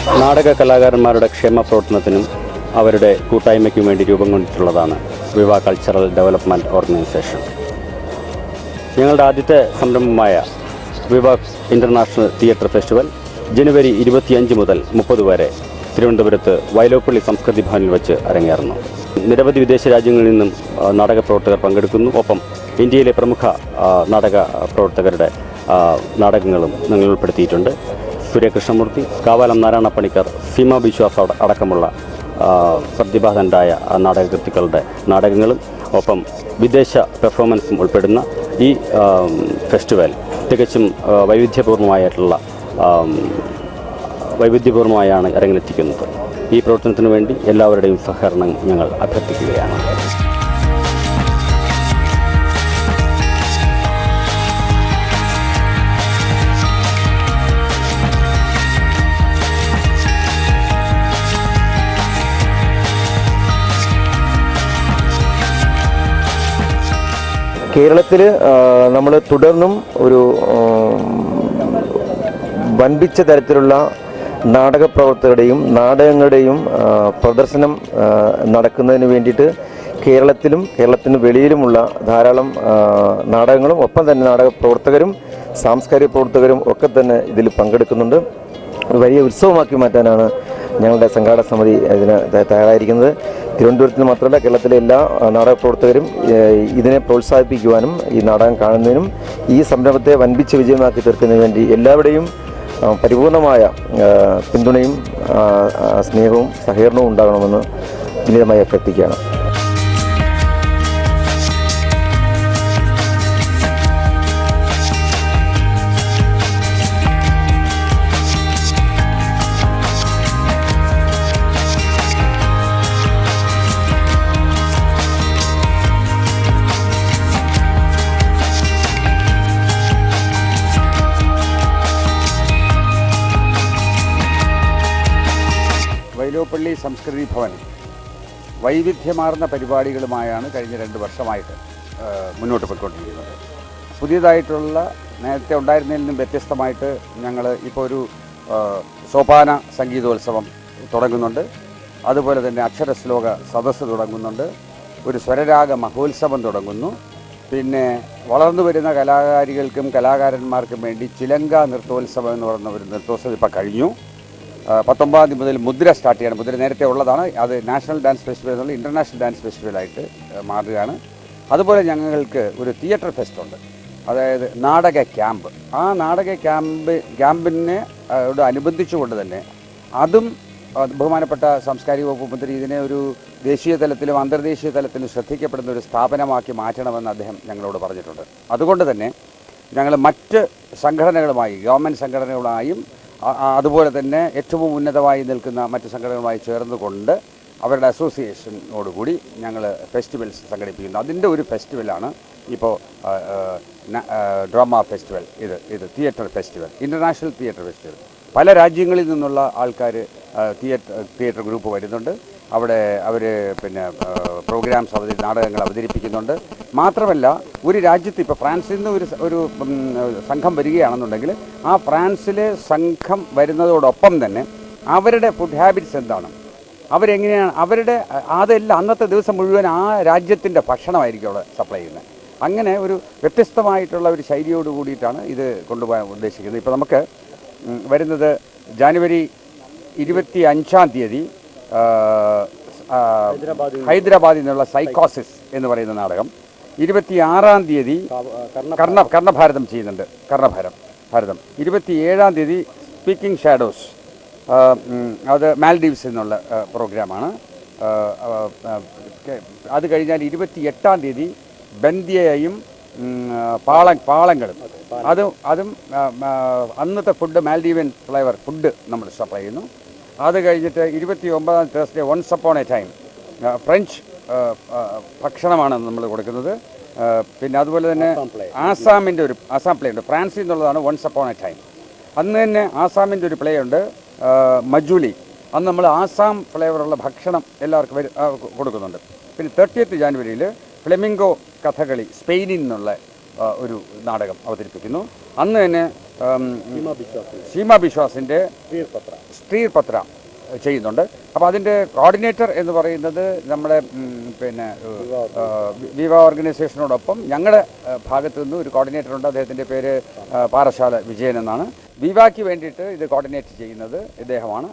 നാടക കലാകാരന്മാരുടെ ക്ഷേമ പ്രവർത്തനത്തിനും അവരുടെ കൂട്ടായ്മയ്ക്കും വേണ്ടി രൂപം കൊണ്ടിട്ടുള്ളതാണ് വിവ കൾച്ചറൽ ഡെവലപ്മെൻറ്റ് ഓർഗനൈസേഷൻ. ഞങ്ങളുടെ ആദ്യത്തെ സംരംഭമായ വിവ ഇൻ്റർനാഷണൽ തിയേറ്റർ ഫെസ്റ്റിവൽ ജനുവരി 25 മുതൽ 30 വരെ തിരുവനന്തപുരത്ത് വയലോപ്പള്ളി സംസ്കൃതി ഭവനിൽ വെച്ച് അരങ്ങേറുന്നു. നിരവധി വിദേശ രാജ്യങ്ങളിൽ നിന്നും നാടക പ്രവർത്തകർ പങ്കെടുക്കുന്നു. ഒപ്പം ഇന്ത്യയിലെ പ്രമുഖ നാടക പ്രവർത്തകരുടെ നാടകങ്ങളും ഞങ്ങൾ ഉൾപ്പെടുത്തിയിട്ടുണ്ട്. സൂര്യകൃഷ്ണമൂർത്തി, കാവാലം നാരായണ പണിക്കർ, സീമ ബിശ്വാസ് അടക്കമുള്ള പ്രതിഭാധനരായ നാടകകൃത്തുക്കളുടെ നാടകങ്ങളും ഒപ്പം വിദേശ പെർഫോമൻസും ഉൾപ്പെടുന്ന ഈ ഫെസ്റ്റിവൽ തികച്ചും വൈവിധ്യപൂർണ്ണമായാണ് അരങ്ങിലെത്തിക്കുന്നത്. ഈ പ്രവർത്തനത്തിനു വേണ്ടി എല്ലാവരുടെയും സഹകരണം ഞങ്ങൾ അഭ്യർത്ഥിക്കുകയാണ്. കേരളത്തിൽ നമ്മൾ തുടർന്നും ഒരു വൻപിച്ച തരത്തിലുള്ള നാടക പ്രവർത്തകരുടെയും നാടകങ്ങളുടെയും പ്രദർശനം നടക്കുന്നതിന് വേണ്ടിയിട്ട് കേരളത്തിലും കേരളത്തിന് വെളിയിലുമുള്ള ധാരാളം നാടകങ്ങളും ഒപ്പം തന്നെ നാടക പ്രവർത്തകരും സാംസ്കാരിക പ്രവർത്തകരും ഒക്കെ തന്നെ ഇതിൽ പങ്കെടുക്കുന്നുണ്ട്. വലിയ ഉത്സവമാക്കി മാറ്റാനാണ് ഞങ്ങളുടെ സംഘാടക സമിതി ഇതിന് തയ്യാറായിരിക്കുന്നത്. തിരുവനന്തപുരത്തിന് മാത്രമല്ല കേരളത്തിലെ എല്ലാ നാടക പ്രവർത്തകരും ഇതിനെ പ്രോത്സാഹിപ്പിക്കുവാനും ഈ നാടകം കാണുന്നതിനും ഈ സംരംഭത്തെ വൻപിച്ച വിജയമാക്കി തീർക്കുന്നതിന് വേണ്ടി എല്ലാവരുടെയും പരിപൂർണമായ പിന്തുണയും സ്നേഹവും സഹകരണവും ഉണ്ടാകണമെന്ന് വിനീതമായി അഭ്യർത്ഥിക്കുകയാണ്. വയലോപ്പള്ളി സംസ്കൃതി ഭവൻ വൈവിധ്യമാർന്ന പരിപാടികളുമായാണ് കഴിഞ്ഞ 2 വർഷമായിട്ട് മുന്നോട്ട് പോയിക്കൊണ്ടിരിക്കുന്നത്. പുതിയതായിട്ടുള്ള നേരത്തെ ഉണ്ടായിരുന്നതിൽ നിന്നും വ്യത്യസ്തമായിട്ട് ഞങ്ങൾ ഇപ്പോൾ ഒരു സോപാന സംഗീതോത്സവം തുടങ്ങുന്നുണ്ട്. അതുപോലെ തന്നെ അക്ഷരശ്ലോക സദസ്സ് തുടങ്ങുന്നുണ്ട്. ഒരു സ്വരരാഗ മഹോത്സവം തുടങ്ങുന്നു. പിന്നെ വളർന്നു വരുന്ന കലാകാരികൾക്കും കലാകാരന്മാർക്കും വേണ്ടി ചിലങ്ക നൃത്തോത്സവം എന്ന് പറയുന്ന ഒരു നൃത്തോത്സവം ഇപ്പോൾ കഴിഞ്ഞു. 19 തീയതി മുതൽ മുദ്ര സ്റ്റാർട്ട് ചെയ്യണം. മുദ്ര നേരത്തെ ഉള്ളതാണ്. അത് നാഷണൽ ഡാൻസ് ഫെസ്റ്റിവൽ എന്നുള്ള ഇൻ്റർനാഷണൽ ഡാൻസ് ഫെസ്റ്റിവലായിട്ട് മാറുകയാണ്. അതുപോലെ ഞങ്ങൾക്ക് ഒരു തിയേറ്റർ ഫെസ്റ്റ് ഉണ്ട്, അതായത് നാടക ക്യാമ്പ്. ആ നാടക ക്യാമ്പിനെ അനുബന്ധിച്ചുകൊണ്ട് തന്നെ അതും ബഹുമാനപ്പെട്ട സാംസ്കാരിക വകുപ്പ് മന്ത്രി ഇതിനെ ഒരു ദേശീയ തലത്തിലും അന്തർദേശീയ തലത്തിലും ശ്രദ്ധിക്കപ്പെടുന്ന ഒരു സ്ഥാപനമാക്കി മാറ്റണമെന്ന് അദ്ദേഹം ഞങ്ങളോട് പറഞ്ഞിട്ടുണ്ട്. അതുകൊണ്ട് തന്നെ ഞങ്ങൾ മറ്റ് സംഘടനകളുമായി, ഗവൺമെൻറ് സംഘടനകളുമായും അതുപോലെ തന്നെ ഏറ്റവും ഉന്നതമായി നിൽക്കുന്ന മറ്റ് സംഘടനകളുമായി ചേർന്നുകൊണ്ട് അവരുടെ അസോസിയേഷനോടുകൂടി ഞങ്ങൾ ഫെസ്റ്റിവൽസ് സംഘടിപ്പിക്കുന്നു. അതിൻ്റെ ഒരു ഫെസ്റ്റിവലാണ് ഇപ്പോൾ ഡ്രാമ ഫെസ്റ്റിവൽ. ഇത് theatre festival, international theatre festival. പല രാജ്യങ്ങളിൽ നിന്നുള്ള ആൾക്കാർ തിയേറ്റർ ഗ്രൂപ്പ് വരുന്നുണ്ട്. അവിടെ അവർ പ്രോഗ്രാംസ് നാടകങ്ങൾ അവതരിപ്പിക്കുന്നുണ്ട്. മാത്രമല്ല ഒരു രാജ്യത്ത് ഇപ്പോൾ ഫ്രാൻസിൽ നിന്ന് ഒരു സംഘം വരികയാണെന്നുണ്ടെങ്കിൽ ആ ഫ്രാൻസിലെ സംഘം വരുന്നതോടൊപ്പം തന്നെ അവരുടെ ഫുഡ് ഹാബിറ്റ്സ് എന്താണ്, അവരെങ്ങനെയാണ്, അവരുടെ അതെല്ലാം അന്നത്തെ ദിവസം മുഴുവൻ ആ രാജ്യത്തിൻ്റെ ഭക്ഷണമായിരിക്കും അവിടെ സപ്ലൈ ചെയ്യുന്നത്. അങ്ങനെ ഒരു വ്യത്യസ്തമായിട്ടുള്ള ഒരു ശൈലിയോട് കൂടിയിട്ടാണ് ഇത് കൊണ്ടുപോകാൻ ഉദ്ദേശിക്കുന്നത്. ഇപ്പോൾ നമുക്ക് വരുന്നത് ജനുവരി 25 തീയതി ഹൈദരാബാദിൽ നിന്നുള്ള സൈക്കോസിസ് എന്ന് പറയുന്ന നാടകം, 26 തീയതി കർണഭാരതം ചെയ്യുന്നുണ്ട്, ഭാരതം 27 തീയതി സ്പീക്കിംഗ് ഷാഡോസ്, അത് മാൽഡീവ്സിൽ നിന്നുള്ള പ്രോഗ്രാമാണ്. അത് കഴിഞ്ഞാൽ 28 തീയതി ബന്ധ്യയും പാളങ്ങളും, അതും അന്നത്തെ ഫുഡ് മാൽഡീവൻ ഫ്ലേവർ ഫുഡ് നമ്മൾ സപ്ലൈ ചെയ്യുന്നു. അത് കഴിഞ്ഞിട്ട് 29 Thursday once upon a time French ഭക്ഷണമാണ് നമ്മൾ കൊടുക്കുന്നത്. പിന്നെ അതുപോലെ തന്നെ ആസാം പ്ലേ ഉണ്ട്, ഫ്രാൻസിൽ നിന്നുള്ളതാണ് വൺസ് അപ്പോൺ എ ടൈം. അന്ന് തന്നെ ആസാമിൻ്റെ ഒരു പ്ലേ ഉണ്ട്, മജൂലി. അന്ന് നമ്മൾ ആസാം ഫ്ലേവറുള്ള ഭക്ഷണം എല്ലാവർക്കും കൊടുക്കുന്നുണ്ട്. പിന്നെ 30 ജാനുവരിയിൽ ഫ്ലെമിംഗോ കഥകളി, സ്പെയിനിൽ നിന്നുള്ള ഒരു നാടകം അവതരിപ്പിക്കുന്നു. അന്ന് തന്നെ സീമ ബിശ്വാസിൻ്റെ സ്ത്രീർ പത്ര ചെയ്യുന്നുണ്ട്. അപ്പോൾ അതിൻ്റെ കോർഡിനേറ്റർ എന്ന് പറയുന്നത് നമ്മുടെ പിന്നെ വിവാ ഓർഗനൈസേഷനോടൊപ്പം ഞങ്ങളുടെ ഭാഗത്തു നിന്ന് ഒരു കോർഡിനേറ്റർ ഉണ്ട്. അദ്ദേഹത്തിൻ്റെ പേര് പാറശാല വിജയൻ എന്നാണ്. വിവായ്ക്ക് വേണ്ടിയിട്ട് ഇത് കോർഡിനേറ്റ് ചെയ്യുന്നത് ഇദ്ദേഹമാണ്.